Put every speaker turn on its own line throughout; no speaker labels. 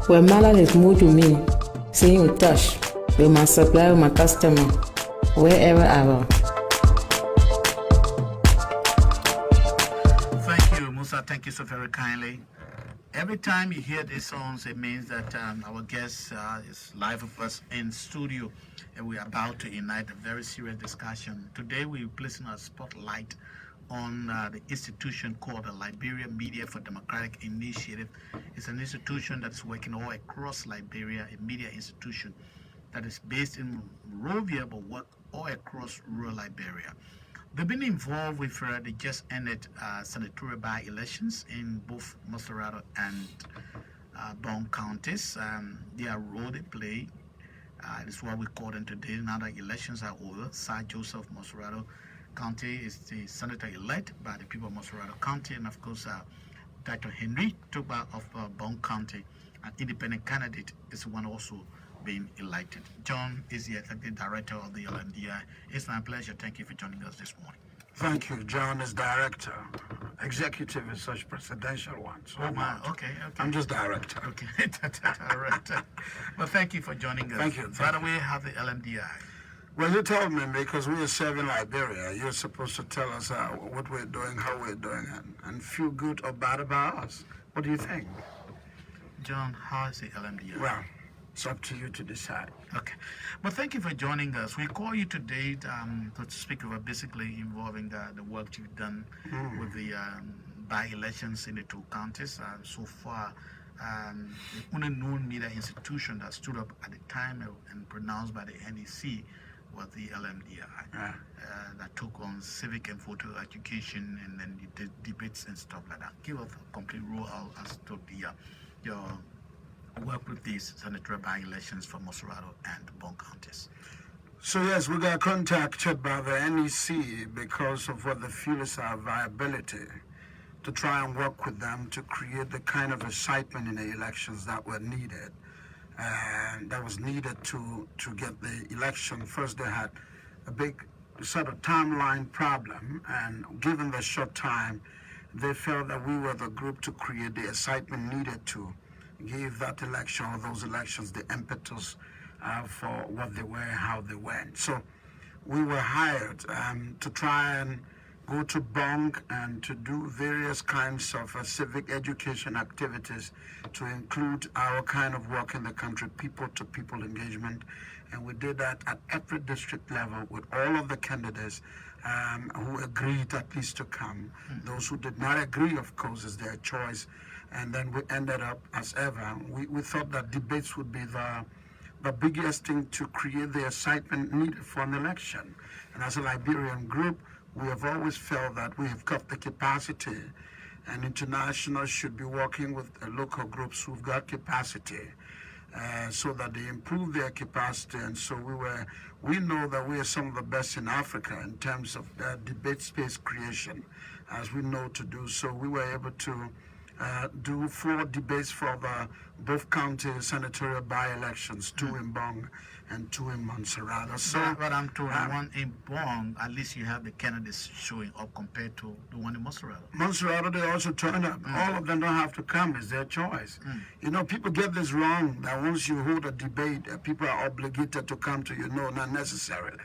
When Malal is moved to me, seeing with touch, with my supplier, with my customer, wherever I will.
Thank you, Musa. Thank you so very kindly. Every time you hear these songs, it means that our guest is live with us in studio, and we're about to unite a very serious discussion. Today, we're placing our spotlight on the institution called the Liberian Media for Democratic Initiative. It's an institution that is working all across Liberia, a media institution that is based in Monrovia but work all across rural Liberia. They've been involved with the just ended senatorial by-elections in both Moserado and Bong counties. Their role they play is what we call them today. Now that elections are over, Sir Joseph Moserado County is the senator-elect by the people of Moserado County, and of course, Dr. Henry Toba of Bong County, an independent candidate, is one also being elected. John is the executive director of the LMDI. It's my pleasure. Thank you for joining us this morning.
Thank you. John is director. Executive is such presidential one. So
Okay.
I'm just director.
Okay, director. Well, thank you for joining us.
Thank you.
By the way, how the LMDI?
Well, you told me because we are serving Liberia, you're supposed to tell us what we're doing, how we're doing, and feel good or bad about us. What do you think?
John, how is the LMDI?
Well, it's up to you to decide.
Okay. Well, thank you for joining us. We call you today to speak about basically involving the work you've done with the by-elections in the two counties. So far, the only known media institution that stood up at the time and pronounced by the NEC was the LMDI, that took on civic and photo education and then the debates and stuff like that. Give us a complete roll as to your work with these senatorial by-elections for Moserado and Bong counties.
So yes, we got contacted by the NEC because of what they feel is our viability to try and work with them to create the kind of excitement in the elections that were needed. And that was needed to get the election. First, they had a big sort of timeline problem, and given the short time, they felt that we were the group to create the excitement needed to give that election or those elections the impetus for what they were and how they went. So we were hired to try and go to Bong and to do various kinds of civic education activities to include our kind of work in the country, people-to-people engagement. And we did that at every district level with all of the candidates who agreed at least to come. Those who did not agree, of course, is their choice. And then we ended up, as ever, we thought that debates would be the biggest thing to create the excitement needed for an election. And as a Liberian group, we have always felt that we have got the capacity, and international should be working with local groups who've got capacity so that they improve their capacity. And so we know that we are some of the best in Africa in terms of debate space creation, as we know to do. So we were able to do 4 debates for the both county senatorial by-elections, 2 in Bong and 2 in Moserado.
So, but I'm told one in Bong, at least you have the candidates showing up compared to the one in Moserado.
Moserado, they also turn up. All of them don't have to come. It's their choice. You know, people get this wrong, that once you hold a debate, people are obligated to come to you. No, not necessarily.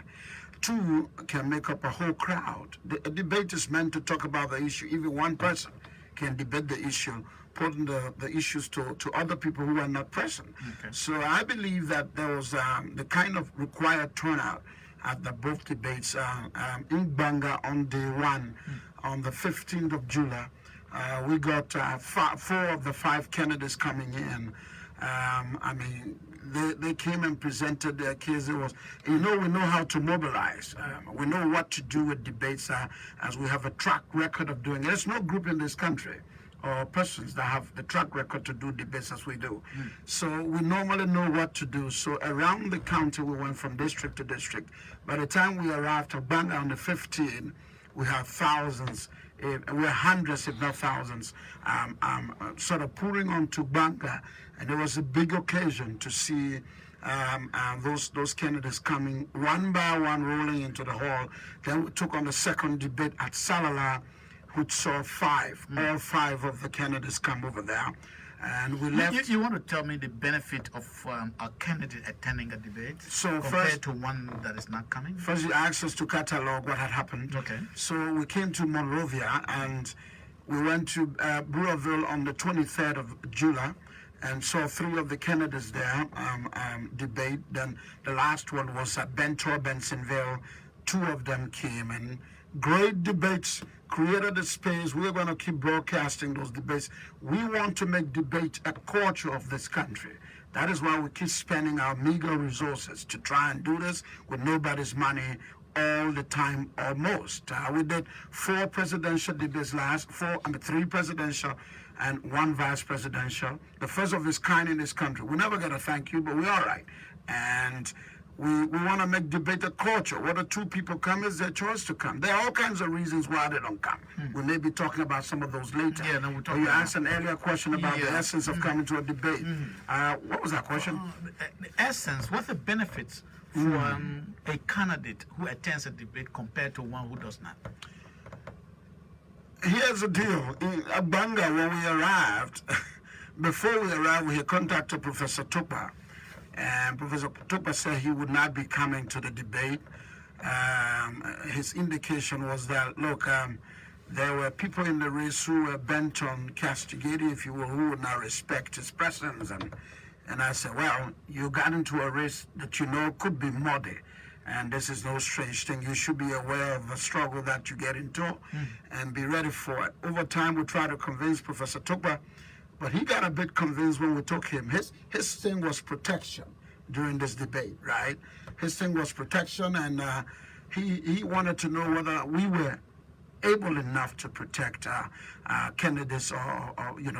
2 can make up a whole crowd. A debate is meant to talk about the issue. Even one person can debate the issue, putting the issues to other people who are not present. Okay. So I believe that there was the kind of required turnout at the both debates in Banga on day 1, on the 15th of July. We got 4 of the 5 candidates coming in. I mean, they came and presented their case. It was, we know how to mobilize. We know what to do with debates as we have a track record of doing it. There's no group in this country or persons that have the track record to do debates as we do. So we normally know what to do. So around the county, we went from district to district. By the time we arrived at Banga on the 15th, we have thousands, we're hundreds, if not thousands, sort of pouring onto Banga. And it was a big occasion to see those candidates coming one by one, rolling into the hall. Then we took on the second debate at Salala, which saw 5, all 5 of the candidates come over there. And we left.
You want to tell me the benefit of a candidate attending a debate
So
compared to one that is not coming?
First, you asked us to catalog what had happened.
Okay.
So we came to Monrovia and we went to Brewerville on the 23rd of July and saw 3 of the candidates there debate. Then the last one was at Bensonville. 2 of them came, and great debates created a space. We're going to keep broadcasting those debates. We want to make debate a culture of this country. That is why we keep spending our meager resources to try and do this with nobody's money all the time almost. We did 4 presidential debates 3 presidential and 1 vice presidential. The first of its kind in this country. We never get a thank you, but we're all right. And we want to make debate a culture. Whether 2 people come is their choice to come. There are all kinds of reasons why they don't come. We may be talking about some of those later.
Yeah, no, we're talking
you
about...
asked an earlier question about the essence of coming to a debate. What was that question?
The essence, what's the benefits for a candidate who attends a debate compared to one who does not?
Here's the deal. In Abanga, when we arrived, before we arrived, we had contacted Professor Tupa. And Professor Tupa said he would not be coming to the debate. His indication was that, look, there were people in the race who were bent on castigating, if you will, who would not respect his presence. And I said, well, you got into a race that you know could be muddy. And this is no strange thing. You should be aware of the struggle that you get into and be ready for it. Over time, we tried to convince Professor Tupa, but he got a bit convinced when we took him. His thing was protection during this debate, right? His thing was protection, and he wanted to know whether we were able enough to protect candidates or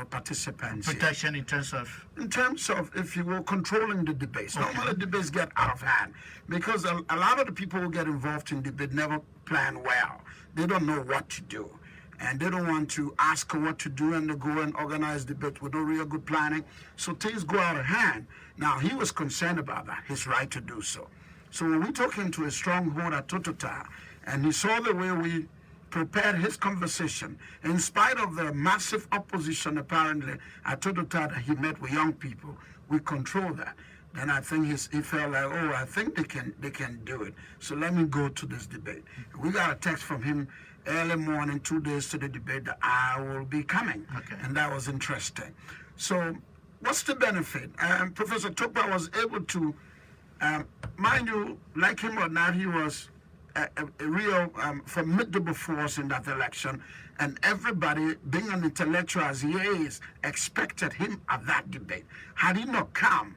participants.
Protection in terms of?
In terms of, if you will, controlling the debates. Okay. Normally debates get out of hand because a lot of the people who get involved in debate never plan well. They don't know what to do. And they don't want to ask what to do, and they go and organize debate with no real good planning. So things go out of hand. Now, he was concerned about that, his right to do so. So when we took him to a stronghold at Totota, and he saw the way we prepared his conversation, in spite of the massive opposition apparently at Totota that he met with young people, we controlled that. Then I think he felt like, oh, I think they can do it. So let me go to this debate. We got a text from him early morning, 2 days to the debate, that I will be coming.
Okay.
And that was interesting. So what's the benefit? Professor Tupa was able to, mind you, like him or not, he was a real formidable force in that election. And everybody, being an intellectual as he is, expected him at that debate. Had he not come,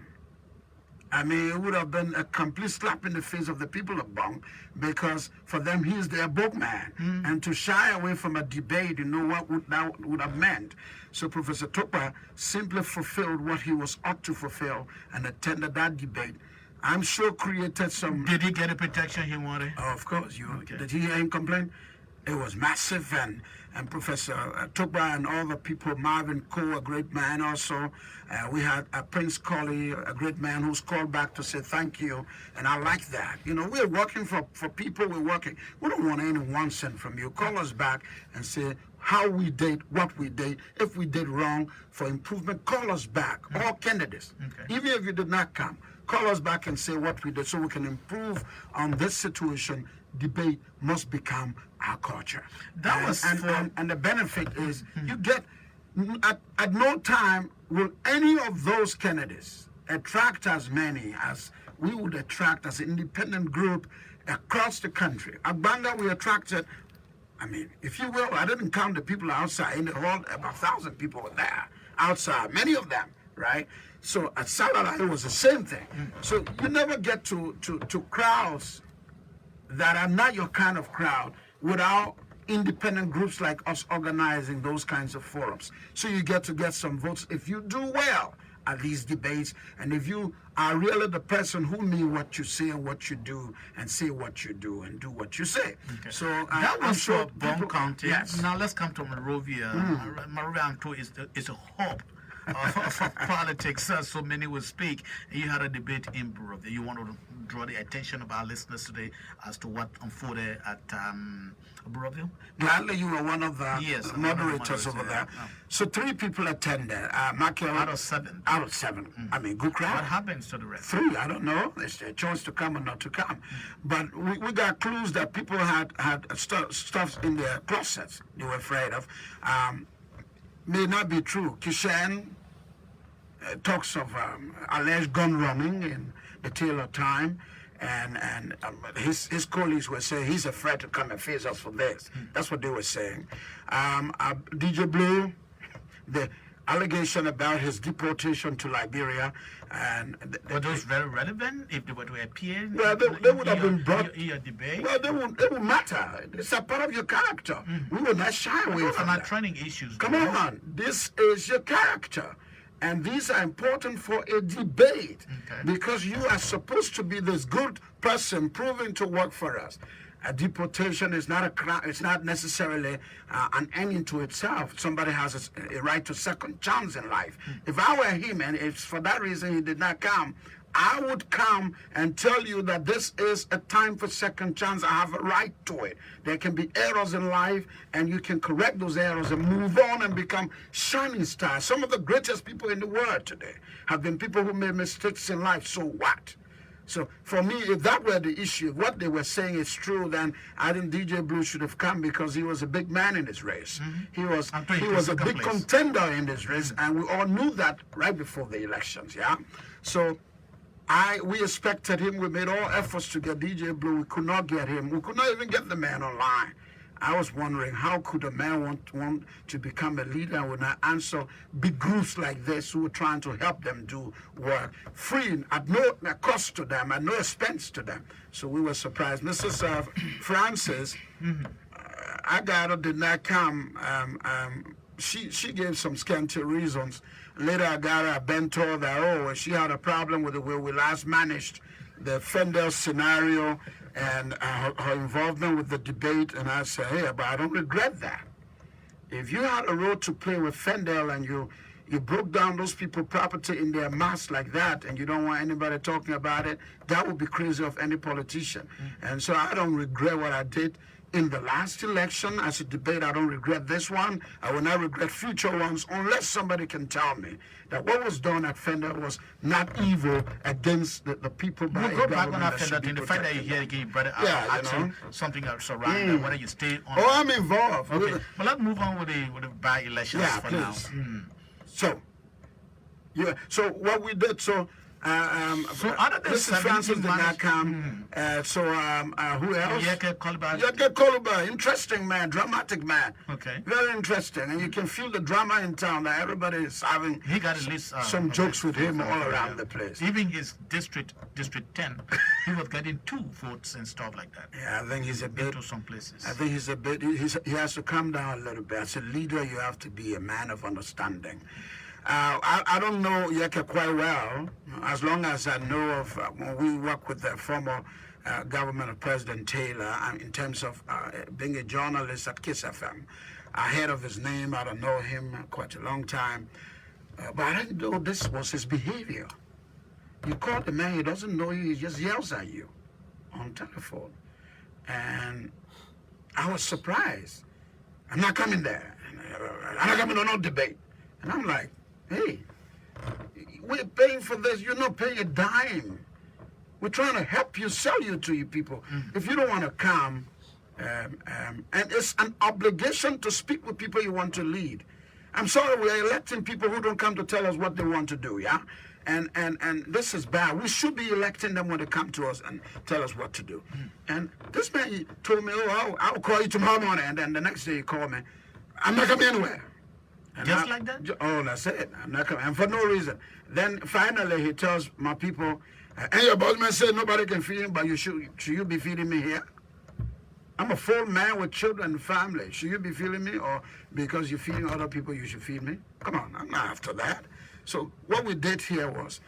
I mean, it would have been a complete slap in the face of the people of Bong, because for them, he's their bookman. And to shy away from a debate, you know what that would have meant. So Professor Tupa simply fulfilled what he was ought to fulfill and attended that debate. I'm sure created some...
Did he get the protection he wanted?
Oh, of course.
Okay.
Did he hear him complain? It was massive, and Professor Tupa and all the people, Marvin Coe, a great man also. We had Prince KOLLIE, a great man who's called back to say thank you, and I like that. You know, we're working for people, we're working. We don't want any 1 cent from you. Call us back and say how we did, what we did, if we did wrong for improvement, call us back, all candidates.
Okay.
Even if you did not come, call us back and say what we did so we can improve on this situation. Debate must become our culture. And the benefit is you get, at no time will any of those candidates attract as many as we would attract as an independent group across the country. At Banga, we attracted, I mean, if you will, I didn't count the people outside. In the hall, about 1,000 people were there outside, many of them, right? So at Salala, it was the same thing. So you never get to crowds that are not your kind of crowd without independent groups like us organizing those kinds of forums. So you get to get some votes if you do well at these debates, and if you are really the person who mean what you say and what you do, and say what you do and do what you say.
Okay.
So
that was
sure
for Bong County.
Yes.
Now let's come to Monrovia. Monrovia is a hub of politics, so many will speak. You had a debate in Burovia. You want to draw the attention of our listeners today as to what unfolded at Burovia?
Gladly, you were one of the
Yes,
moderators over there.
yeah.
So 3 people attended.
Out of 7.
Out of 7. I mean, good crowd.
What happens to the rest?
3, I don't know. It's their choice to come or not to come. But we got clues that people had stuff in their closets they were afraid of. May not be true. Kishan talks of alleged gun running in the tail of time. And his colleagues were saying he's afraid to come and face us for this. That's what they were saying. DJ Blue, the allegation about his deportation to Liberia, and
were those very relevant if they were to appear?
Well, they would have been brought
in your debate.
Well, they would matter. It's a part of your character. We will not shy away
Those are
from
not
that.
training issues.
Come
though.
on, this is your character. And these are important for a debate because you are supposed to be this good person proving to work for us. A deportation is not it's not necessarily an end into itself. Somebody has a right to second chance in life. If I were him and if for that reason he did not come, I would come and tell you that this is a time for second chance. I have a right to it. There can be errors in life, and you can correct those errors and move on and become shining stars. Some of the greatest people in the world today have been people who made mistakes in life. So what? So for me, if that were the issue, if what they were saying is true, then I think DJ Blue should have come because he was a big man in this race. He was a big contender in this race, and we all knew that right before the elections. Yeah, so. We expected him. We made all efforts to get DJ Blue. We could not get him. We could not even get the man online. I was wondering, how could a man want to become a leader and would not answer big groups like this who were trying to help them do work free, at no cost to them, at no expense to them. So we were surprised. Mrs. Francis, Agata did not come. She gave some scanty reasons. Later, I got a bento that, she had a problem with the way we last managed the Fendel scenario and her involvement with the debate. And I said, hey, but I don't regret that. If you had a role to play with Fendel and you broke down those people's property in their mass like that and you don't want anybody talking about it, that would be crazy of any politician. And so I don't regret what I did in the last election. As a debate, I don't regret this one. I will not regret future ones unless somebody can tell me that what was done at Fender was not evil against the people by
we'll go back on after that. In the fact that you hear again, brother, something else around that, whether you stay on.
Oh, I'm involved.
Okay, but let's move on with the by-elections for
please.
now.
So what we did, so
other than
Mrs. Francis did not come. Who else?
Yeke Kolliba.
Yeke Kolliba, interesting man, dramatic man.
Okay.
Very interesting, and you can feel the drama in town. That everybody is having.
He got at least
some jokes with him all around the place.
Even his district 10, he was getting 2 votes and stuff like that.
Yeah, I think he's a bit.
To some places.
I think he's a bit. He has to calm down a little bit. As a leader, you have to be a man of understanding. I don't know Yeke quite well, as long as I know of when we work with the former government of President Taylor in terms of being a journalist at Kiss FM. I heard of his name, I don't know him quite a long time, but I didn't know this was his behavior. You call the man, he doesn't know you, he just yells at you on telephone. And I was surprised. I'm not coming there. I'm not coming to no debate. And I'm like, hey, we're paying for this. You're not paying a dime. We're trying to help you, sell you to you people. If you don't want to come, and it's an obligation to speak with people you want to lead. I'm sorry, we're electing people who don't come to tell us what they want to do, yeah? And this is bad. We should be electing them when they come to us and tell us what to do. And this man he told me, I'll call you tomorrow morning. And then the next day he called me, I'm not coming anywhere. And
just like that?
Oh, that's it. I'm not coming. And for no reason. Then finally he tells my people, and your boss man said nobody can feed him, but should you be feeding me here? I'm a full man with children and family. Should you be feeding me? Or because you're feeding other people, you should feed me? Come on, I'm not after that. So what we did here was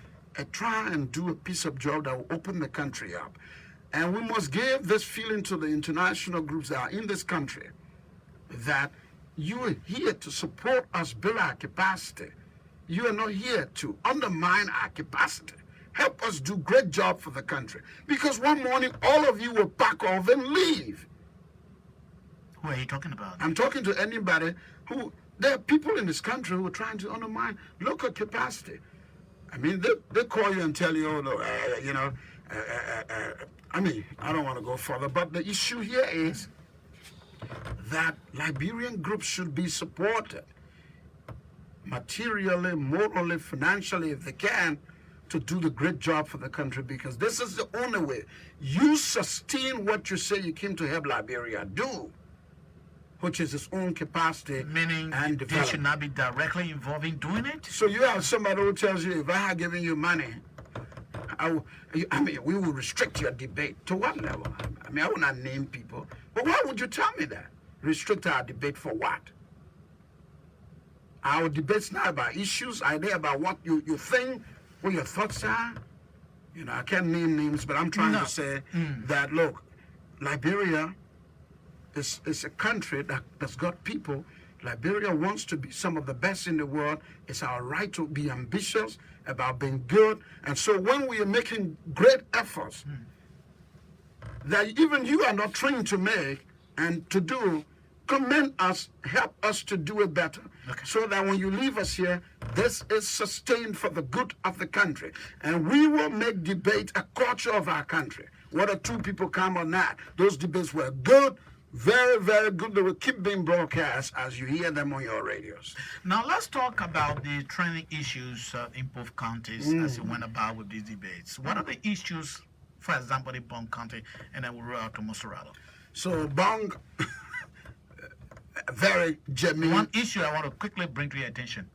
try and do a piece of job that will open the country up. And we must give this feeling to the international groups that are in this country that you are here to support us build our capacity You are not here to undermine our capacity. Help us do great job for the country. Because one morning, all of you will pack off and leave.
Who are you talking about?
I'm talking to anybody who, there are people in this country who are trying to undermine local capacity. I mean, they call you and tell you, oh, no, I mean, I don't want to go further, but the issue here is that Liberian groups should be supported materially, morally, financially, if they can, to do the great job for the country, because this is the only way you sustain what you say you came to help Liberia do, which is its own capacity.
Meaning
and
they should not be directly involved in doing it?
So you have somebody who tells you, if I had given you money, I mean, we will restrict your debate. To what level? I mean, I will not name people. But why would you tell me that? Restrict our debate for what? Our debate's not about issues. Are they about what you think, what your thoughts are? You know, I can't name names, but I'm trying to say that, look, Liberia is a country that's got people. Liberia wants to be some of the best in the world. It's our right to be ambitious about being good. And so when we are making great efforts that even you are not trained to make and to do, commend us, help us to do it better. Okay. So that when you leave us here, this is sustained for the good of the country. And we will make debate a culture of our country. Whether two people come or not, those debates were good, very, very good. They will keep being broadcast as you hear them on your radios.
Now let's talk about the training issues in both counties as you went about with these debates. What are the issues, for example, in Bong County, and then we'll roll out to Moserado?
So Bong, very genuine.
One issue I want to quickly bring to your attention.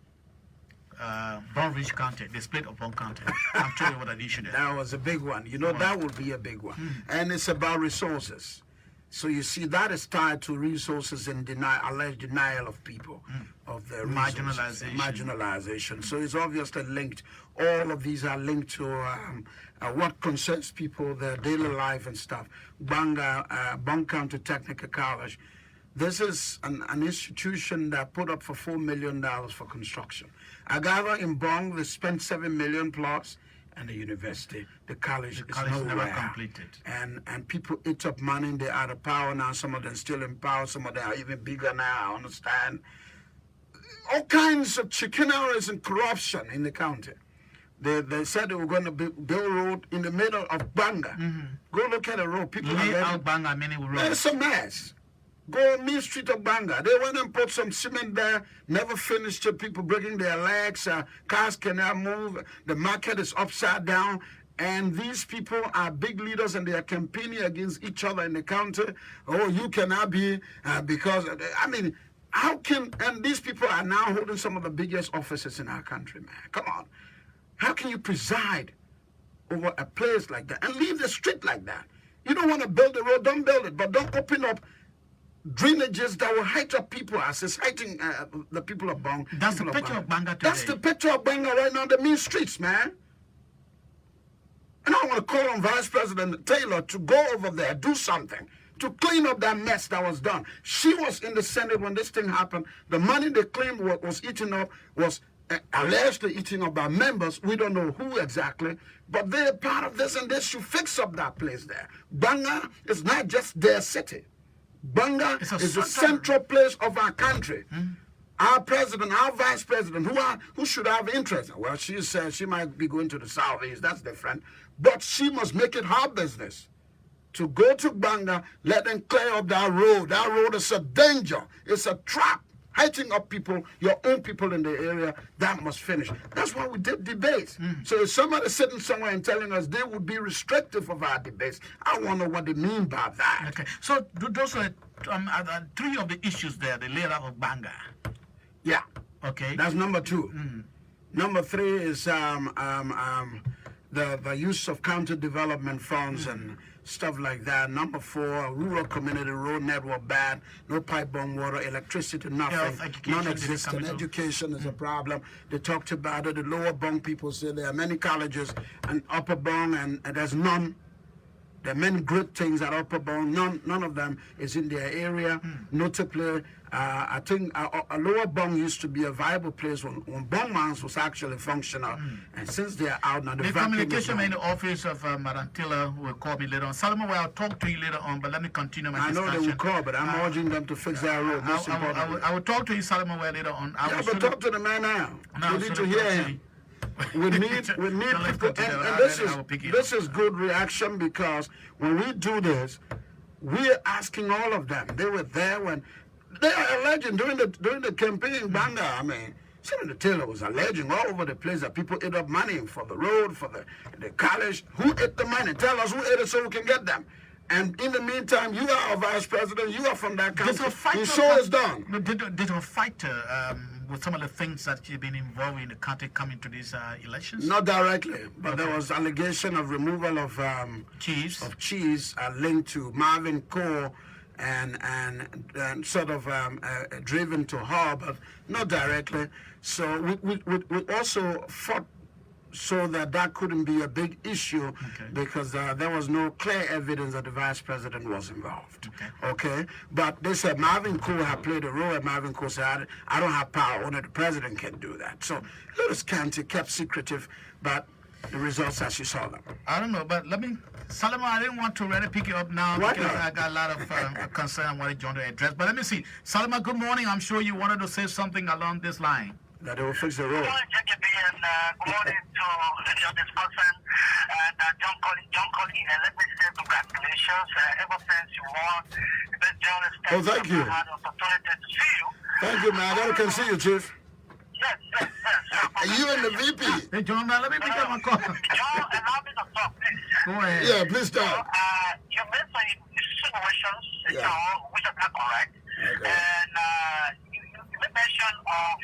Bong Ridge County, the split of Bong County. I'm sure what that issue is.
That was a big one. You know, that would be a big one. And it's about resources. So you see, that is tied to resources and alleged denial of people, of their marginalization. So it's obviously linked. All of these are linked to what concerns people, their daily life and stuff. Bong County Technical College. This is an institution that put up for $4 million for construction. I gather in Bong they spent $7 million plus. And the university, the college is
never completed.
And people eat up money, they're out of power now, some of them still in power, some of them are even bigger now, I understand. All kinds of chicaneries and corruption in the county. They said they were going to build a road in the middle of Banga. Go look at the road. People
lay out Banga, many roads.
It's a mess. Go on Main Street of Banga. They went and put some cement there, never finished it, people breaking their legs, cars cannot move, the market is upside down, and these people are big leaders and they are campaigning against each other in the county. Oh, you cannot be, because, I mean, how can, and these people are now holding some of the biggest offices in our country, man. Come on. How can you preside over a place like that and leave the street like that? You don't want to build the road, don't build it, but don't open up drainages that will hide up people as it's hiding the people of Bong.
That's the picture of Banga today.
That's the picture of Banga right now, the main streets, man. And I want to call on Vice President Taylor to go over there, do something, to clean up that mess that was done. She was in the Senate when this thing happened. The money they claimed was eaten up, was allegedly eaten up by members. We don't know who exactly, but they're part of this and they should fix up that place there. Banga is not just their city. Banga is the central place of our country. Our president, our vice president, who should have interest. Well, she says she might be going to the southeast, that's different. But she must make it her business to go to Banga, let them clear up that road. That road is a danger. It's a trap. Hiding up people, your own people in the area, that must finish. That's why we did debates. So if somebody sitting somewhere and telling us they would be restrictive of our debates, I want to know what they mean by that.
Okay, so those are three of the issues there, the layout of Banga.
Yeah.
Okay.
That's number 2. Number 3 is the use of county development funds and stuff like that. Number 4, rural community road network bad, no pipe bomb water, electricity, nothing, non-existent. Education is a problem. They talked about it. The lower Bong people say there are many colleges and upper Bong and there's none. There are many great things at Upper Bong. None of them is in their area. Notably, I think a Lower Bong used to be a viable place when Bong Mines was actually functional. And since they are out now,
the communication man in the office of Madam Taylor will call me later on. Solomon, well, I'll talk to you later on, but let me continue my discussion.
I know they will call, but I'm urging them to fix their road.
I will talk to you, Solomon, well, later on.
But talk to the man now. We need to hear him. We need people, and this is good reaction, because when we do this, we are asking all of them. They were there when they are alleging during the campaign. Banga, I mean, Senator Taylor was alleging all over the place that people ate up money for the road, for the college. Who ate the money? Tell us who ate it so we can get them. And in the meantime, you are a vice president. You are from that country. The show is done.
Did a fighter with some of the things that you've been involved in the country come into these elections?
Not directly, but there was allegation of removal of cheese linked to Marvin Core and sort of driven to her, but not directly. So we also fought so that couldn't be a big issue, because there was no clear evidence that the vice president was involved. Okay? But they said Marvin Core had played a role, and Marvin Core said, I don't have power, only the president can do that. So Lewis County kept secretive, but the results as you saw them.
I don't know, but Solomon, I didn't want to really pick you up now because I got a lot of concern I wanted John to address. But let me see. Solomon, good morning. I'm sure you wanted to say something along this line.
That they will fix the road.
Good morning, JKB, and good morning to any of this person. And John Colley, and let me say congratulations. Ever since you won the best journalist,
thank you.
I had the opportunity to see you.
Thank you, man. I gotta come see you, Chief.
Yes.
You and the VP.
Hey, John, now let me pick up my call.
John, allow me to talk, please.
Go ahead.
Yeah, please talk.
You made some insinuations, which are not correct.
Okay.
And you made mention of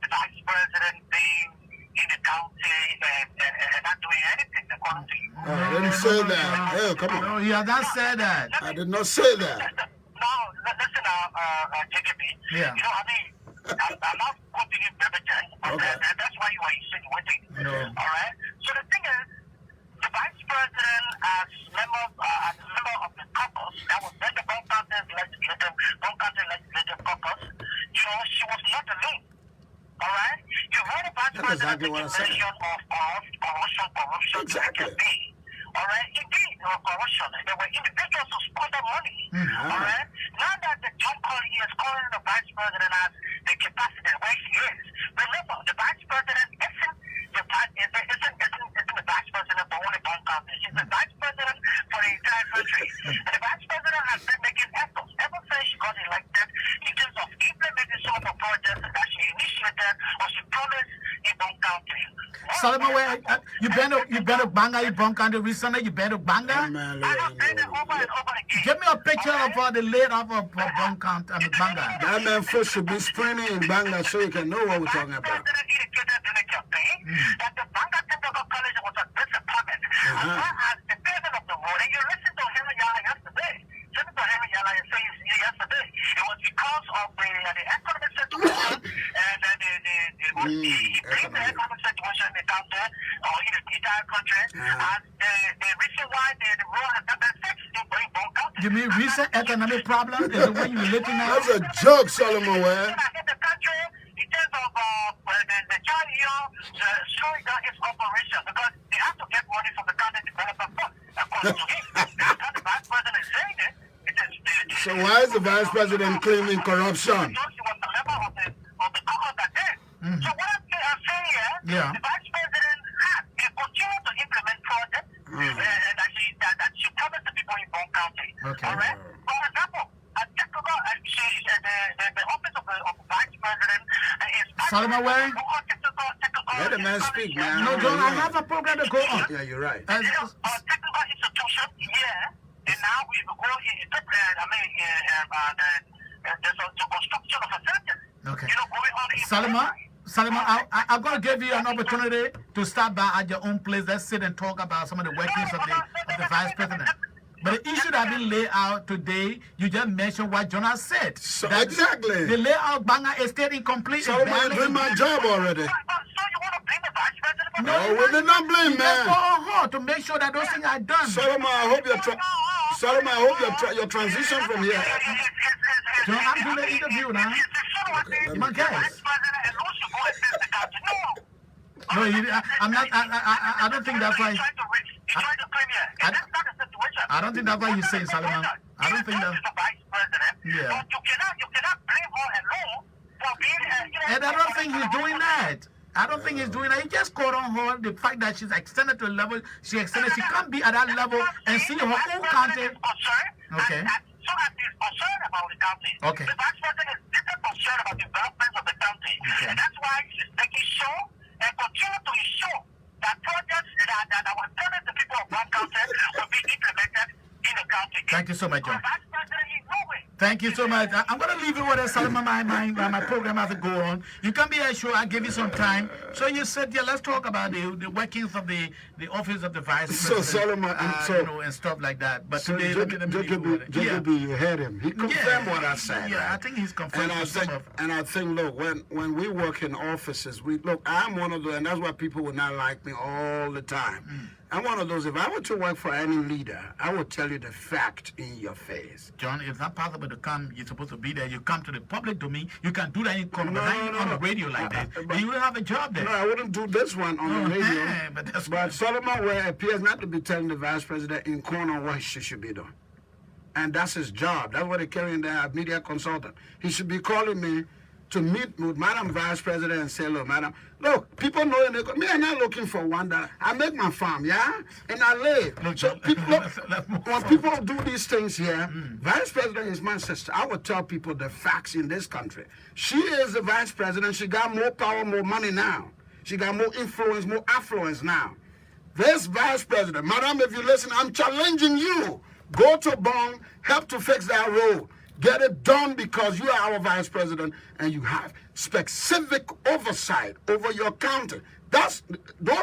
the vice president being in the county and not doing anything according to you.
I didn't say that. Hey, come on.
No, he has not said that.
I did not say that.
No, listen, JKB.
Yeah.
You know, I mean, I'm not quoting you verbatim, but that's why you are insinuating.
No.
All right? So the thing is, the vice president, as member of the caucus, that was then the Bong County Legislative Caucus, you know, she was not alone. All right? You heard the vice president mention of corruption campaign. All right? Indeed, there was corruption. There were individuals who squandered money. All right? Now that the John Colley is calling the vice president as the capacity where he is, remember, the vice president isn't the vice president for only Bong County. She's the vice president for the entire country. And the vice president has been making efforts ever since she got elected in terms of implementing some of the projects that she initiated or she promised in Bong County.
Solomon, you better Banga in Bong County recently. You better Banga. Give me a picture of the layout of Bong County. I mean, Banga.
That man first should be sprinting in Banga so you can know what we're talking about.
That the Banga Technical College was a disappointment. As far as the payment of the road, and you listened to Henry Yala yesterday. Senator Henry Yala saying yesterday, it was because of the economic situation and the economic situation in the country or in the entire country. And the reason why the road has not been fixed in Bong County.
You mean recent economic problem is the one you're looking at?
That's a joke, Solomon. Where?
In the country, in terms of the child here, showing down its operation because they have to get money from the county development fund. According to him, the vice president is saying it.
So why is the vice president claiming corruption?
She was a member of the caucus that day. So what I'm saying here, the vice president has continued to implement projects that she promised the people in Bong County.
Okay.
All right? For example, the office of the vice president is...
Solomon, where?
Let the man speak, man.
No, John, I have a program to go on.
Yeah, you're right.
Technical institution, and now we go the construction of facilities.
Okay.
You know, going on
Solomon, I'm going to give you an opportunity to stop by at your own place. Let's sit and talk about some of the workings of the vice president. But the issue that has been laid out today, you just mentioned what Jonas said.
So exactly.
The layout Banga Estate incomplete.
So I'm doing my job already.
So you want to blame the vice president for
No,
doing
we did not blame,
Let's
man.
go on her to make sure that those things are done.
Solomon, I hope your transition from here.
So I'm doing the interview now. My guys. No, I'm not. I don't think that's why. I don't think that's why he's saying Solomon. I don't think that. Yeah.
You cannot blame her alone for being.
And I don't think he's doing that. I don't think he's doing that. He just called on her the fact that she's extended to a level. She extended. She can't be at that level and see her own content. Okay.
So that he's concerned about the county.
Okay.
The vice president is deeply concerned about the development of the county.
Okay.
And that's why he's making sure and continue to ensure that projects that our promised the people of one county will be implemented in the county.
Thank you so much, John.
The vice president is nowhere.
Thank you so much. I'm going to leave it with us, Solomon, my program has to go on. You can be assured I'll give you some time. So you said, yeah, let's talk about the workings of the office of the vice president.
So, Solomon,
and stuff like that. But
so
today,
Jacoby, you heard him. He confirmed what I said.
Yeah,
right?
I think he's confirmed.
And I think, look, when we work in offices, I'm one of those, and that's why people would not like me all the time. I'm one of those, if I were to work for any leader, I would tell you the fact in your face.
John, it's not possible to come. You're supposed to be there. You come to the public domain. You can do that in court, but not on the radio like that. But you will have a job there.
No, I wouldn't do this one on the radio.
But
Solomon appears not to be telling the vice president in corner what she should be doing. And that's his job. That's what they carry in there, media consultant. He should be calling me to meet with Madam Vice President and say, look, Madam, look, people know me, I'm not looking for $1. I make my farm, yeah? And I live.
Look,
so people, when people do these things here, Vice President is my sister. I would tell people the facts in this country. She is the Vice President. She got more power, more money now. She got more influence, more affluence now. This Vice President, Madam, if you listen, I'm challenging you. Go to Bong, help to fix that road. Get it done because you are our vice president and you have specific oversight over your county. Those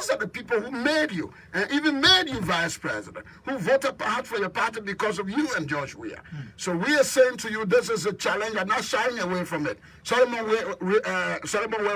are the people who made you and even made you vice president, who voted hard for your party because of you and George Weah. So we are saying to you, this is a challenge. I'm not shying away from it. Solomon,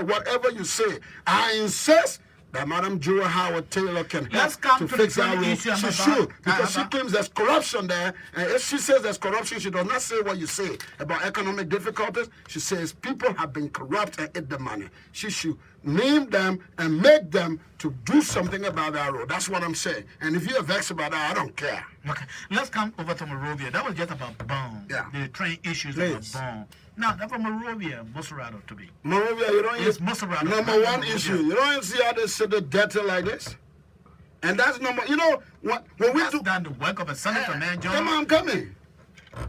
whatever you say, I insist that Madam Jewel Howard Taylor can help to fix our road. She should, because she claims there's corruption there. And if she says there's corruption, she does not say what you say about economic difficulties. She says people have been corrupt and eat the money. She should name them and make them to do something about that road. That's what I'm saying. And if you're vexed about that, I don't care.
Okay, let's come over to Monrovia. That was just about Bone.
Yeah.
The train issues about Bone. Now, that's from Monrovia, Monserrato to be.
Monrovia, you don't
It's Monserrato.
Number one issue. You don't see how they sit the dirty like this? And that's number, you know, when we do...
done the work of a senator, man, John.
Come on, I'm coming.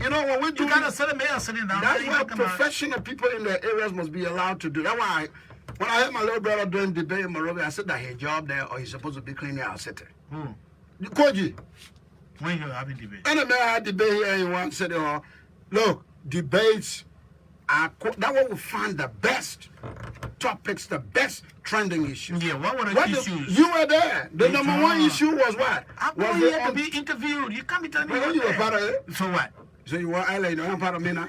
You know, when we do...
You got a senator mayor sitting down.
That's what professional people in the areas must be allowed to do. That's why when I heard my little brother doing debate in Monrovia, I said that his job there or he's supposed to be cleaning our city.
Who?
Koji.
When you having debate?
And the mayor had debate here in one city hall. Look, debates are... That way we find the best topics, the best trending issues.
Yeah, what were the issues?
You were there. The number one issue was what?
I'm going here to be interviewed. You can't be telling me
what you were part of it.
So what?
So you were island, I'm part of me now.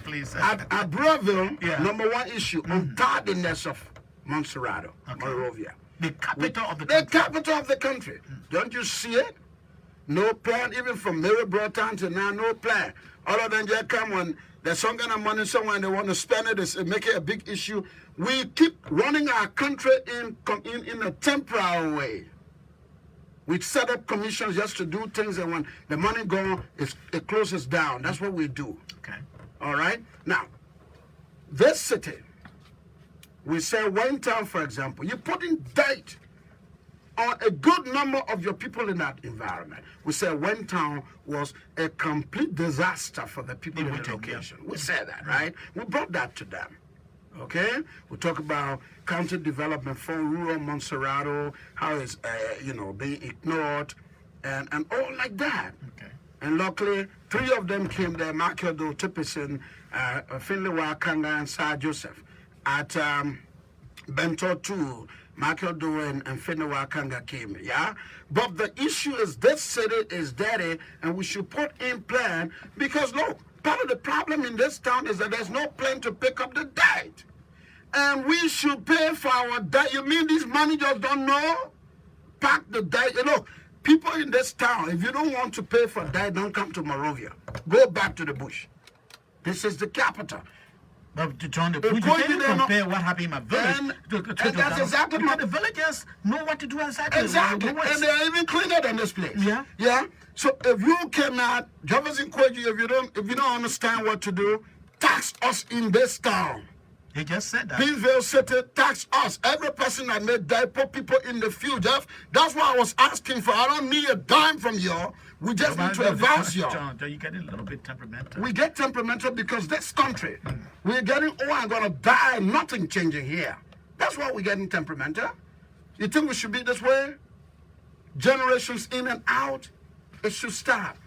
Please.
At Breville, number one issue, untardiness of Monserrato, Monrovia.
The capital of the country.
The capital of the country. Don't you see it? No plan, even from Maryborough town to now, no plan. Other than just come when there's some kind of money somewhere and they want to spend it and make it a big issue. We keep running our country in a temporary way. We set up commissions just to do things, and when the money goes, it closes down. That's what we do.
Okay.
All right? Now, this city, we say one town, for example, you put in date on a good number of your people in that environment. We say one town was a complete disaster for the people in the location. We say that, right? We brought that to them. Okay? We talk about county development for rural Monserrato, how it's, being ignored, and all like that.
Okay.
And luckily, 3 of them came there, Makiado, Tipison, Finley Wakanga, and Sir Joseph. At Bento 2, Makiado and Finley Wakanga came, yeah? But the issue is this city is dirty, and we should put in plan, because look, part of the problem in this town is that there's no plan to pick up the dirt. And we should pay for our diet. You mean these managers don't know? Pack the diet. You know, people in this town, if you don't want to pay for diet, don't come to Monrovia. Go back to the bush. This is the capital.
But John, you can't compare what happened in my village
and that's exactly
the villagers know what to do exactly.
Exactly. And they're even cleaner than this place.
Yeah.
Yeah. So if you cannot, Jefferson Kweji, if you don't understand what to do, tax us in this town.
He just said that.
Pittsville City, tax us. Every person that made that, put people in the field. That's what I was asking for. I don't need a dime from y'all. We just need to advance y'all.
John, you're getting a little bit temperamental.
We get temperamental because this country, we're getting, I'm going to die, nothing changing here. That's why we're getting temperamental. You think we should be this way? Generations in and out, it should stop.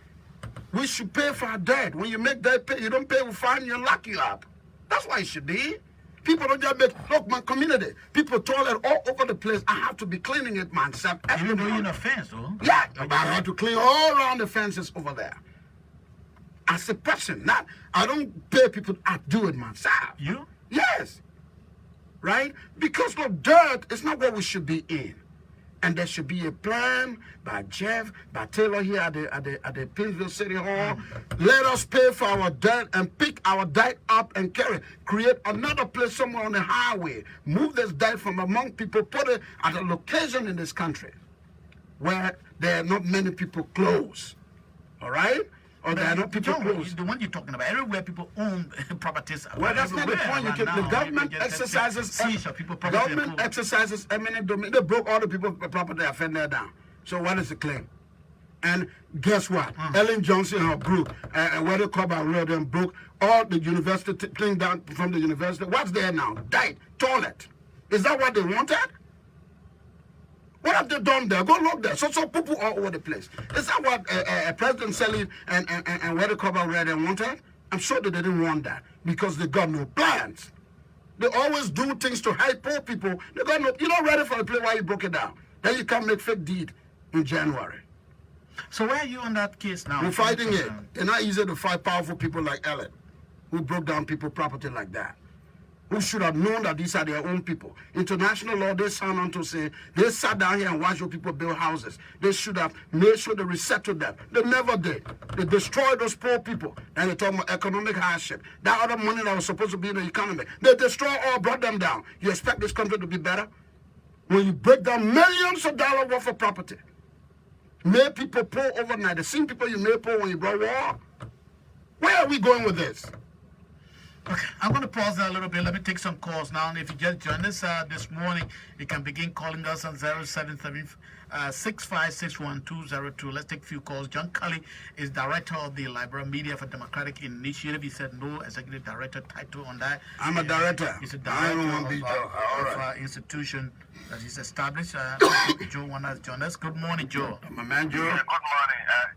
We should pay for our debt. When you make debt pay, you don't pay, we fine you and lock you up. That's why it should be. People don't just make, look, my community, people toilet all over the place. I have to be cleaning it myself.
Even though you're in a fence, though?
Yeah, but I have to clean all around the fences over there. As a person, I don't pay people, I do it myself.
You?
Yes. Right? Because look, dirt is not what we should be in. And there should be a plan by Jeff, by Taylor here at the Pittsville City Hall. Let us pay for our debt and pick our debt up and carry it. Create another place somewhere on the highway. Move this debt from among people. Put it at a location in this country where there are not many people close. All right? Or there are not people close.
The one you're talking about, everywhere people own properties.
Well, that's not the point. The government exercises eminent domain. They broke all the people's property and fed them down. So what is the claim? And guess what? Ellen Johnson and her group, where they call about real them broke all the university thing down from the university. What's there now? Died. Toilet. Is that what they wanted? What have they done there? Go look there. So people all over the place. Is that what President Selly and where they call about real them wanted? I'm sure that they didn't want that because they got no plans. They always do things to hide poor people. They got no. You're not ready for a play while you broke it down. Then you can't make fake deed in January.
So where are you on that case now?
We're fighting it. It's not easy to fight powerful people like Ellen, who broke down people's property like that, who should have known that these are their own people. International law, they sound on to say, they sat down here and watched your people build houses. They should have made sure they resettled them. They never did. They destroyed those poor people. And they talk about economic hardship. That other money that was supposed to be in the economy, they destroyed all, brought them down. You expect this country to be better? When you break down millions of dollars worth of property, made people poor overnight. The same people you made poor when you brought war. Where are we going with this?
Okay, I'm going to pause there a little bit. Let me take some calls now. And if you just joined us this morning, you can begin calling us on 077-656-1202. Let's take a few calls. John KOLLIE is director of the Liberal Media for Democratic Initiative. He said no executive director title on that.
I'm a director.
He's a director of an institution that he's established. Joe Warner has joined us. Good morning, Joe.
My man, Joe.
Good morning.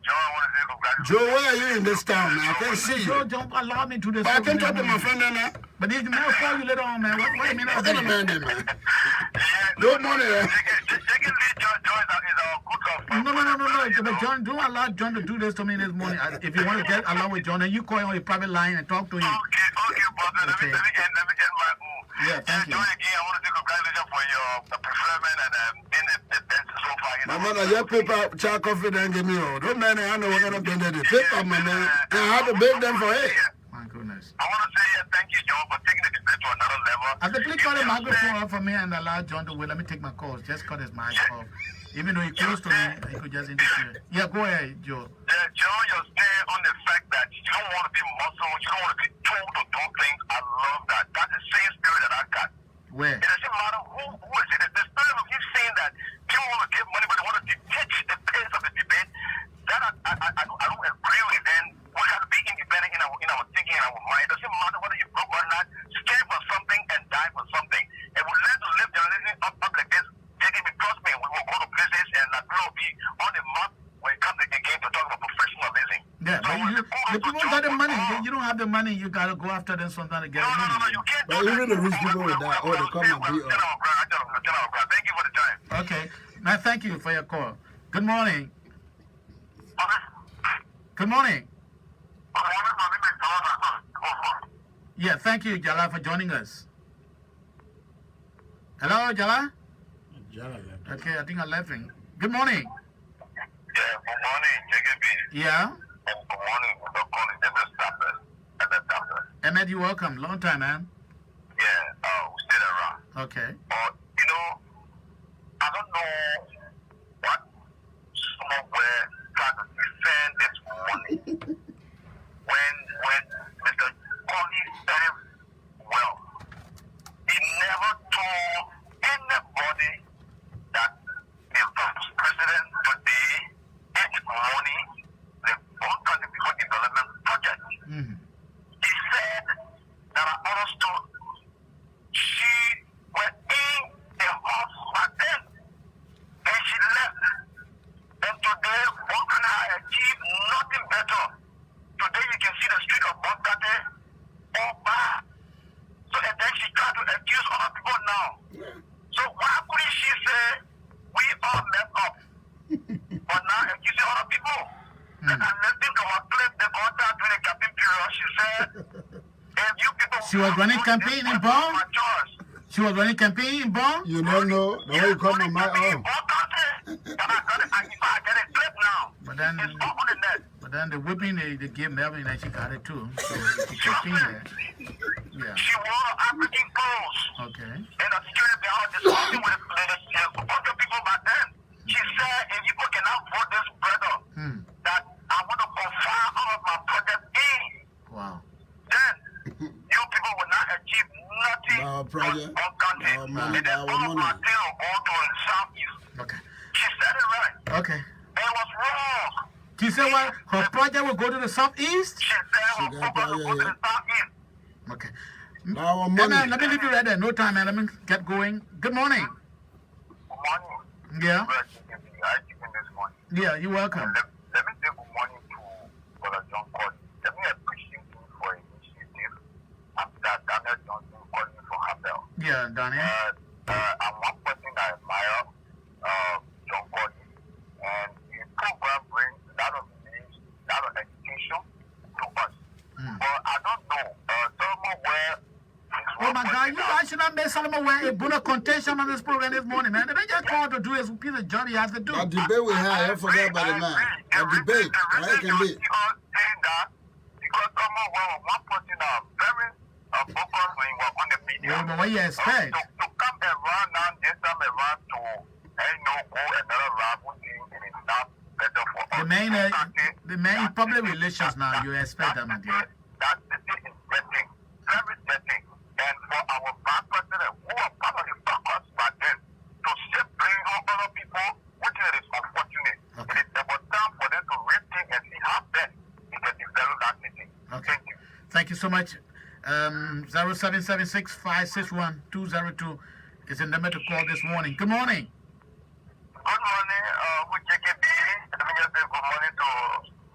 Joe, I want to say congratulations.
Joe, where are you in this town, man? I can't see you.
Joe, don't allow me to this.
I can talk to my friend there now.
But he's going to call you later on, man. What do you mean?
What kind of man there, man?
Yeah,
Good morning, man.
Secondly, Joe is our good customer.
No. But John, don't allow John to do this to me this morning. If you want to get along with John, then you call him on your private line and talk to him.
Okay, brother.
Okay.
Let me end my move.
Yeah, thank you.
Joe, again, I want to say congratulations for your preferment and being the best so far.
My man, your paper, chai coffee, then give me all. Don't man, I know we're going to get the paper, my man. And I have to beg them for it.
My goodness.
I want to say thank you, Joe, for taking the debate to another level.
As the please cut the microphone off for me and allow John to wait. Let me take my calls. Just cut his mic off. Even though he's close to me, he could just interfere. Yeah, go ahead, Joe.
Joe, you're staying on the fact that you don't want to be muscle, you don't want to be told to do things. I love that. That's the same spirit that I got.
Where?
It doesn't matter who is it. The spirit of you saying that people want to give money, but they want to teach the pace of the debate. That I don't agree with. And we have to be independent in our thinking, in our mind. It doesn't matter whether you broke or not. Stand for something and die for something. And we learn to live journalism up like this. Trust me, we will go to places and that will be on the map when it comes again to talk about professionalism.
Yeah,
So
but the people got the money. You don't have the money. You got to go after them sometime to get money.
No, you can't
But
do
even the
that.
rich people with that, they come and beat us.
Thank you for the time.
Okay. Now, thank you for your call. Good morning. Good morning. Yeah, thank you, Jala, for joining us. Hello, Jala?
Jala left.
Okay, I think I'm laughing. Good morning.
Yeah, good morning, JKB.
Yeah?
And good morning, Dr. Collie. This is Tapper. And the Tapper.
Ahmed, you welcome. Long time, man.
Yeah, we stayed around.
Okay.
You know, I don't know what someone were trying to defend this morning when Mr. Collie said it well. He never told anybody that the vice president today is money the One Country People Development Project.
Mm-hmm.
He said that I understood she went in the house back then and she left. And today, what can I achieve? Nothing better. Today you can see the street of Bokate all bad. So and then she tried to accuse other people now. So why couldn't she say we all messed up? But now accusing other people. And I listened to her clip the contact during the campaign period. She said, if you people
She was running campaign in Bonn?
my choice.
She was running campaign in Bonn?
You don't know the way you call my mic off.
But then the whipping they gave Melvin and she got it too. So she continued there. Yeah.
She wore African clothes.
Okay.
And the security behind discussing with the other people back then. She said, if you people cannot vote this brother, that I want to confine all of my projects in.
Wow.
Then you people will not achieve nothing
Our project,
on country.
our money,
And then
our
all of my
money.
things will go to the southeast.
Okay.
She said it right.
Okay.
And it was wrong.
She said what? Her project will go to the southeast?
She said her focus will go to the southeast.
Okay.
Our
Hey, man,
money.
let me leave you right there. No time, man. Let me get going. Good morning.
Good morning.
Yeah.
I chicken this morning.
Yeah, you're welcome.
Let me say good morning to Brother John Collie. Let me appreciate him for initiative after Daniel Johnson calling for Habel.
Yeah, Daniel.
I'm one person that admire John Collie, and his program brings a lot of news, a lot of education to us. But I don't know, Solomon where.
Oh my God, you guys should not make Solomon wear a Buddha contention on this program this morning, man. They just called to do his piece of job he has to do.
That debate we had, I forgot about the man. That debate, right? It can be.
Saying that because someone was one person very focused when he was on the media.
Yeah, but what you expect?
To come around now, this time around to go another round, which is not better for us.
The main public relations now, you expect that, my dear.
That city is getting, very getting. And for our vice president, who are part of the focus back then, to still bring on other people, which is unfortunate.
Okay.
It is about time for them to rethink and see how best we can develop that city.
Okay.
Thank you.
Thank you so much. 0776-561-202 is the number to call this morning. Good morning.
Good morning, with JKB. Let me just say good morning to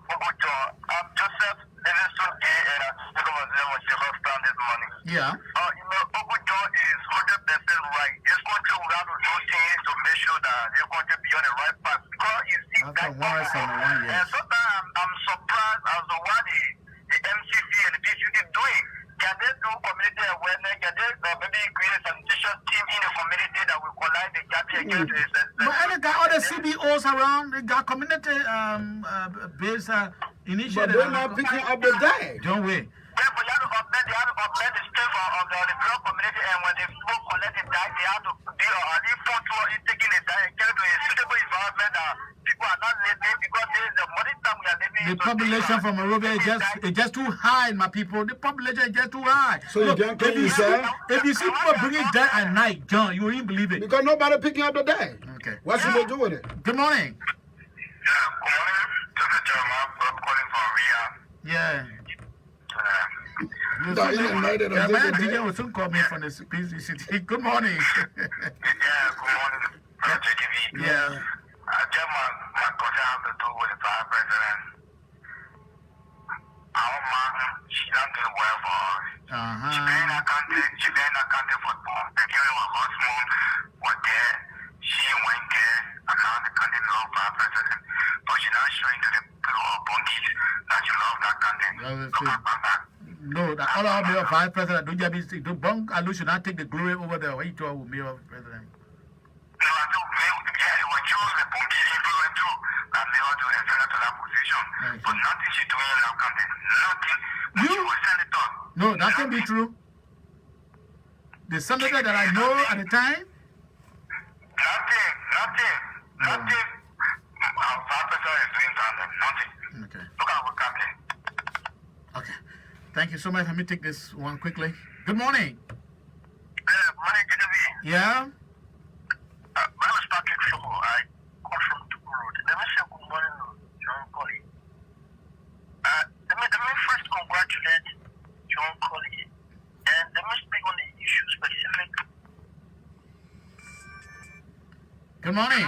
Ogujo. I'm Joseph Elisuke, and I'm still on Jacob's Town this morning.
Yeah.
Ogujo is 100% right. This country will have to do things to make sure that this country be on the right path. Because you see,
Okay, one is on the one, yes.
and sometimes I'm surprised as to what the MCC and the PCC doing. Can they do community awareness? Can they maybe create a sanitation team in the community that will collide the garbage against the
But they got other CBOs around. They got community based initiative.
But they're not picking up the day.
Don't wait.
Therefore, you have to update the strength of the black community, and when they smoke collect the dye, they have to deal or at least control in taking the dye and get to a suitable environment that people are not living because there is the money time we are living.
The population from Monrovia is just too high, my people. The population is just too high.
So you can't kill yourself?
If you see people bringing that at night, John, you won't believe it.
Because nobody picking up the day.
Okay.
What should they do with it?
Good morning.
Good morning. This is Jeremiah. I'm calling from Ria.
Yeah.
No, you didn't know that.
Yeah, man, DJ will soon call me from the PCCT. Good morning.
Yeah, good morning. JKV.
Yeah.
My question has to do with the vice president. Our mom, she don't do well for us. She paying accounting for Thanksgiving was husband was there. She went there, and now the country love vice president. But she's not showing to the people of Bungis that she love that country.
No, all of our Vice President, do you have to bunk? I should not take the glory over there. What you talking with me, President?
No, I don't feel, yeah, it was chosen the Bungie influence too. And they ought to excel to that position. But nothing she doing in our country. Nothing.
You?
She was senator.
No, that can be true. The senator that I know at the time?
Nothing. Our Vice President is doing something. Nothing.
Okay.
Look at our country.
Okay. Thank you so much. Let me take this one quickly. Good morning.
Morning, Genevieve.
Yeah?
My name is Patrick Shomo. I call from Tuku Road. Let me say good morning to John KOLLIE. Let me first congratulate John KOLLIE. And let me speak on the issue specific.
Good morning.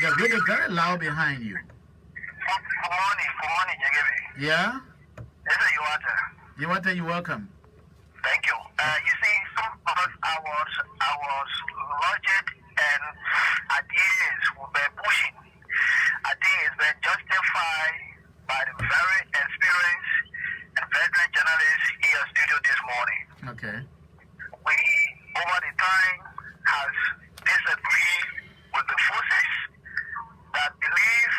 You're really very loud behind you.
Good morning, Genevieve.
Yeah?
This is Yuata.
You're welcome.
Thank you. You see, some of us, our logic and ideas will be pushing. Ideas been justified by the very experienced and veteran journalists in your studio this morning.
Okay.
We, over the time, has disagreed with the forces that believe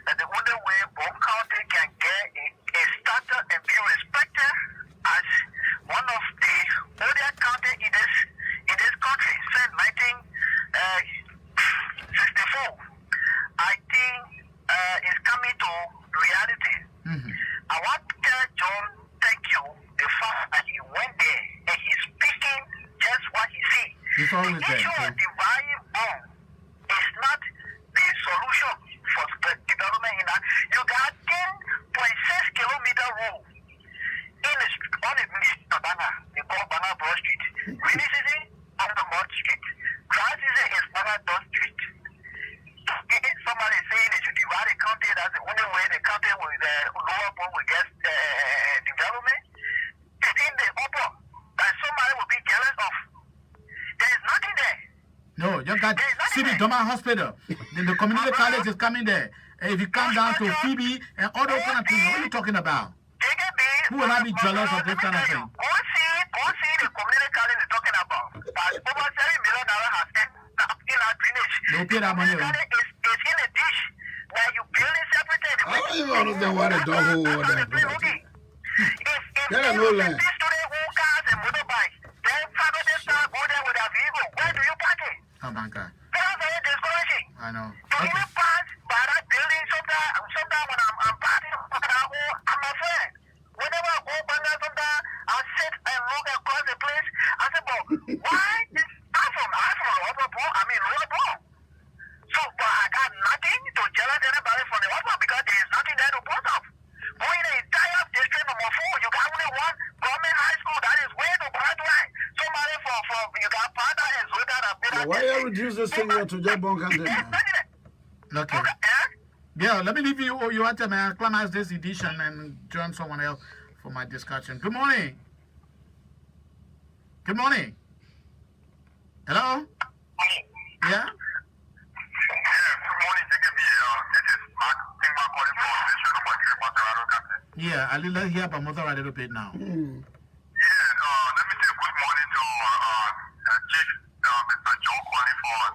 that the only way Bob County can get a status and be respected as one of the older county in this country since 1964, I think is coming to reality. I want to tell John thank you the fact that he went there and he's speaking just what he sees.
He's always
the
there.
issue of dividing bomb is not the solution for development in that. You got 10.6 kilometer road on the Banana, they call Banana Broad Street. Rainy season on the Mud Street. Dry season is Banana Dust Street. Somebody saying they should divide the county, that's the only way the county with the lower point will get development. It's in the upper that somebody will be jealous of. There is nothing there.
No, you got City Doma Hospital. The community college is coming there. If you come down to Phoebe and all those kind of things, what are you talking about? Who will not be jealous of this kind of thing?
Go see the community college is talking about. That over $7 million has spent in our drainage.
They'll pay that money.
It's in a dish. Now you build it separately.
I don't even understand why they don't hold over there. There are no land.
If students who cars and motorbikes, then Saturday start go there with their vehicle. Where do you park it?
Oh my God.
That's very discouraging.
I know.
To even pass by that building sometimes when I'm passing, I'm afraid. Whenever I go back sometimes, I sit and look across the place. I say, but why this? I'm from Lower. So, but I got nothing to jealous anybody from the Upper because there is nothing there to boast of. Going the entire district number 4, you got only one government high school that is way to graduate. Somebody from you got Pada and Zoda that
Why you reduce this thing here to just bunk and
Okay. Yeah, let me leave you. You want to acclimatize this edition and join someone else for my discussion. Good morning. Good morning. Hello? Yeah?
Good morning, Genevieve. This is Mark calling from Station number 3, Monterrey County.
Yeah, I will hear about Mother a little bit now.
Yeah, let me say good morning to Chief Mr. John KOLLIE for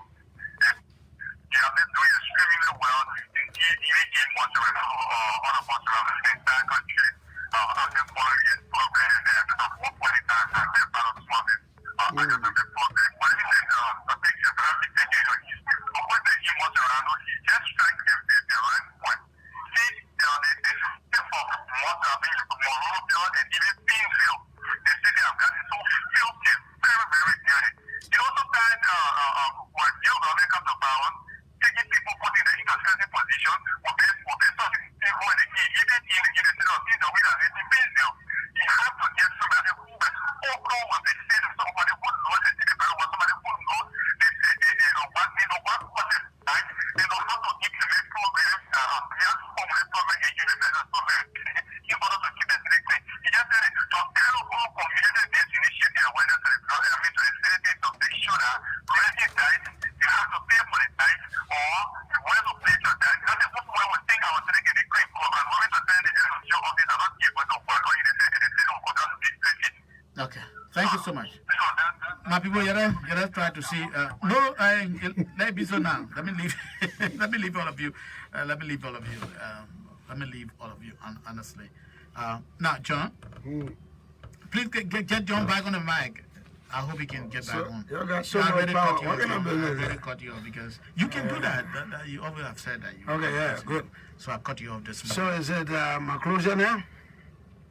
you have been doing extremely well in Monterrey, on a Monterrey, in the entire country. I've been following his program and at one point in time, I've been part of the summit. I just have been following. But let me say, I think you're very thinking on his, when they in Monterrey, he just strike the right point. See, the system of Monterrey, Monrovia, and even Beanville, the city of God is so filthy, very, very dirty. You know, sometimes when new government comes to power, taking people, putting them in a certain position, will be something people in the key, even in the city of Beanville, we are in Beanville. You
Okay. Thank you so much. My people, you're try to see. No, let me so now. Let me leave. Let me leave all of you. Let me leave all of you. Let me leave all of you. Honestly. Now, John, please get John back on the mic. I hope he can get back on.
You got so
I
much
already
power.
cut you
What
off.
kind of
I
business?
already cut you off because you can do that. You always have said that.
Okay, yeah, good.
So I cut you off this
So
morning.
is it my closure now?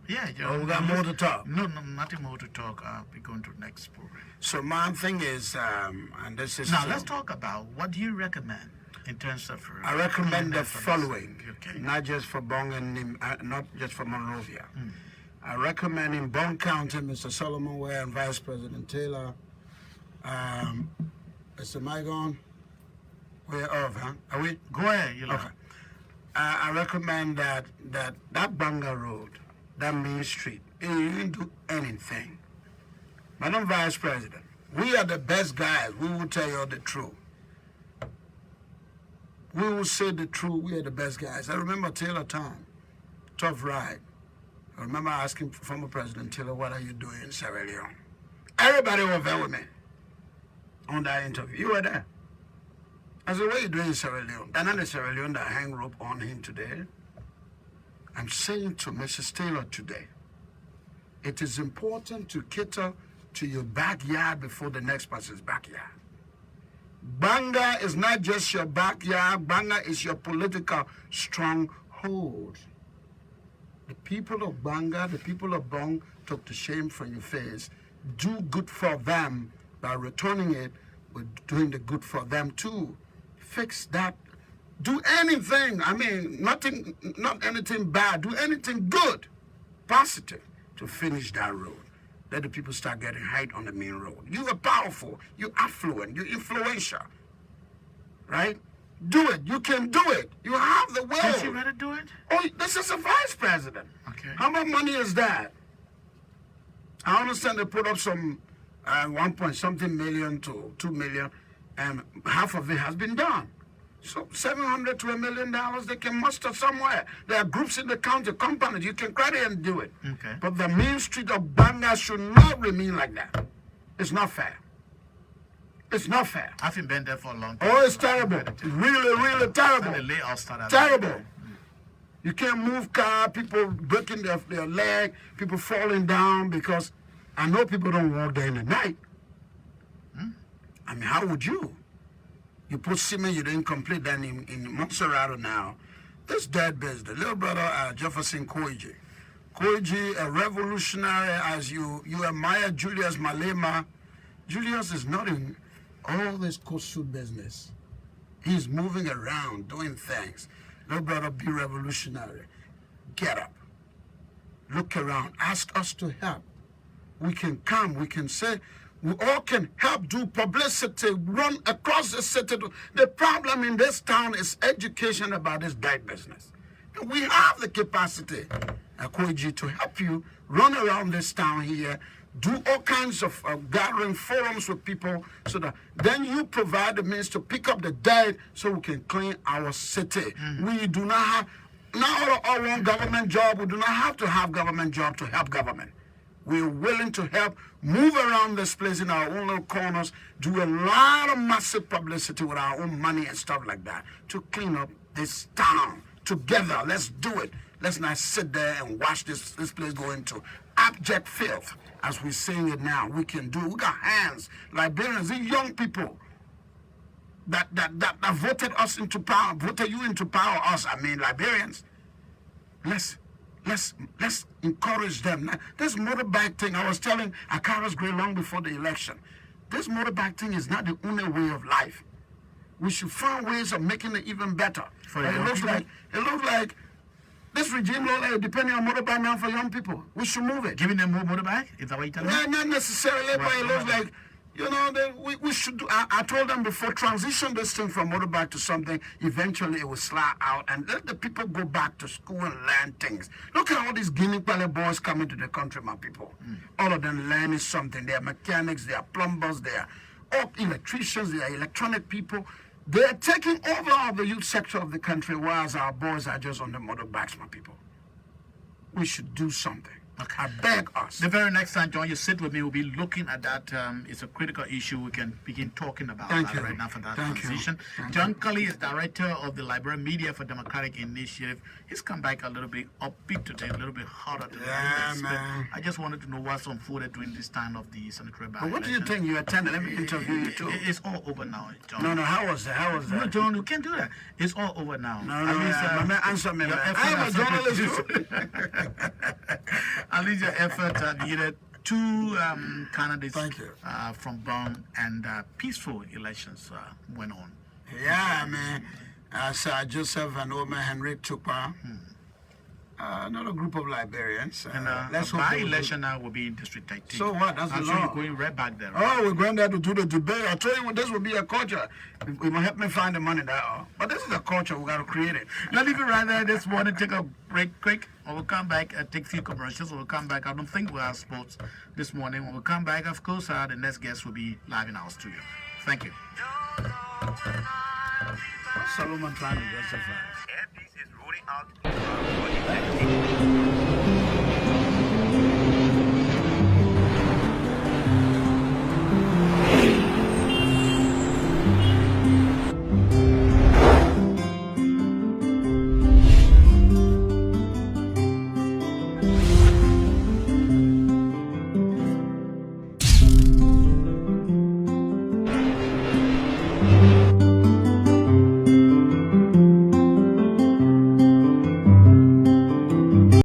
Yeah,
Oh,
John.
we got more to talk.
No, nothing more to talk. We're going to the next program.
So my thing is, and this is
Now let's talk about what do you recommend in terms of.
I recommend the
improvement for this?
following,
Okay.
not just for Bong and not just for Monrovia. I recommend in Bong County, Mr. Solomon Ware and Vice President Taylor, Mr. Mygon, we're off, huh? Are we?
Go ahead. You know.
Okay. I recommend that Banga Road, that main street, you didn't do anything. Madam Vice President, we are the best guys. We will tell you the truth. We will say the truth. We are the best guys. I remember Taylor Town, tough ride. I remember asking former President Taylor, what are you doing in Sierra Leone? Everybody was there with me on that interview. You were there. I said, what are you doing in Sierra Leone? They're not the Sierra Leone that hang rope on him today. I'm saying to Mrs. Taylor today, it is important to cater to your backyard before the next person's backyard. Banga is not just your backyard. Banga is your political stronghold. The people of Banga, the people of Bong, took the shame from your face. Do good for them by returning it with doing the good for them too. Fix that. Do anything. I mean, not anything bad. Do anything good, positive to finish that road. Let the people start getting height on the main road. You are powerful. You're affluent. You're influential. Right? Do it. You can do it. You have the will.
Can she really do it?
Oh, this is a vice president.
Okay.
How much money is that? I understand they put up some 1 point something million to 2 million, and half of it has been done. So $700 to $1 million they can muster somewhere. There are groups in the county, companies, you can credit and do it.
Okay.
But the main street of Banga should not remain like that. It's not fair. It's not fair.
I haven't been there for a long time.
Oh, it's terrible. It's really, really terrible.
And the layout started.
Terrible. You can't move car, people breaking their leg, people falling down because I know people don't walk there in the night. I mean, how would you? You put cement, you didn't complete that in Montserrat now. This dead business. Little brother Jefferson Koiji. Koiji, a revolutionary as you admire Julius Malema. Julius is not in all this Kosu business. He's moving around, doing things. Little brother, be revolutionary. Get up. Look around. Ask us to help. We can come. We can say, we all can help do publicity, run across the city. The problem in this town is education about this dead business. And we have the capacity, Akoiji, to help you run around this town here, do all kinds of gathering forums with people so that then you provide the means to pick up the dead so we can clean our city. We do not have, not all one government job. We do not have to have government job to help government. We're willing to help move around this place in our own little corners, do a lot of massive publicity with our own money and stuff like that to clean up this town together. Let's do it. Let's not sit there and watch this place go into abject filth. As we're saying it now, we can do. We got hands, Liberians, these young people that voted us into power, voted you into power, us, I mean Liberians. Let's encourage them. Now, this motorbike thing, I was telling Akaras Gray long before the election, this motorbike thing is not the only way of life. We should find ways of making it even better. It looks like this regime looks like depending on motorbike now for young people. We should move it.
Giving them more motorbike? Is that what you're telling me?
Yeah, not necessarily, but it looks like, you know, we should do, I told them before, transition this thing from motorbike to something, eventually it will slide out and let the people go back to school and learn things. Look at all these Guinea Pale boys coming to the country, my people. All of them learning something. They are mechanics, they are plumbers, they are all electricians, they are electronic people. They are taking over all the youth sector of the country, whereas our boys are just on the motorbikes, my people. We should do something.
Okay.
I beg us.
The very next time, John, you sit with me, we'll be looking at that. It's a critical issue. We can begin talking about that right now for that transition. John KOLLIE is director of the Liberian Media for Democratic Initiative. He's come back a little bit upbeat today, a little bit hotter today.
Yeah, man.
I just wanted to know what's unfolded during this time of the senatorial by-election.
What do you think? You attended. Let me interview you too.
It's all over now, John.
No, how was that? How was that?
No, John, you can't do that. It's all over now.
No, my man, answer me, man. I'm a journalist.
At least your effort needed two candidates from Bonn, and peaceful elections went on.
Yeah, man. Sir Joseph and Omer Henry Tupa. Another group of Liberians.
And
let's
the
hope
by-election now will be in District 13.
So what? That's the law.
You're going right back there. Right?
Oh, we're going there to do the debate. I told you this will be a culture. It will help me find the money there. But this is a culture. We got to create it.
Let's leave it right there this morning. Take a break quick. We'll come back and take a few commercials. We'll come back. I don't think we'll have sports this morning. When we come back, of course, the next guest will be live in our studio. Thank you.
Solomon trying to justify.
Airpeace is rolling out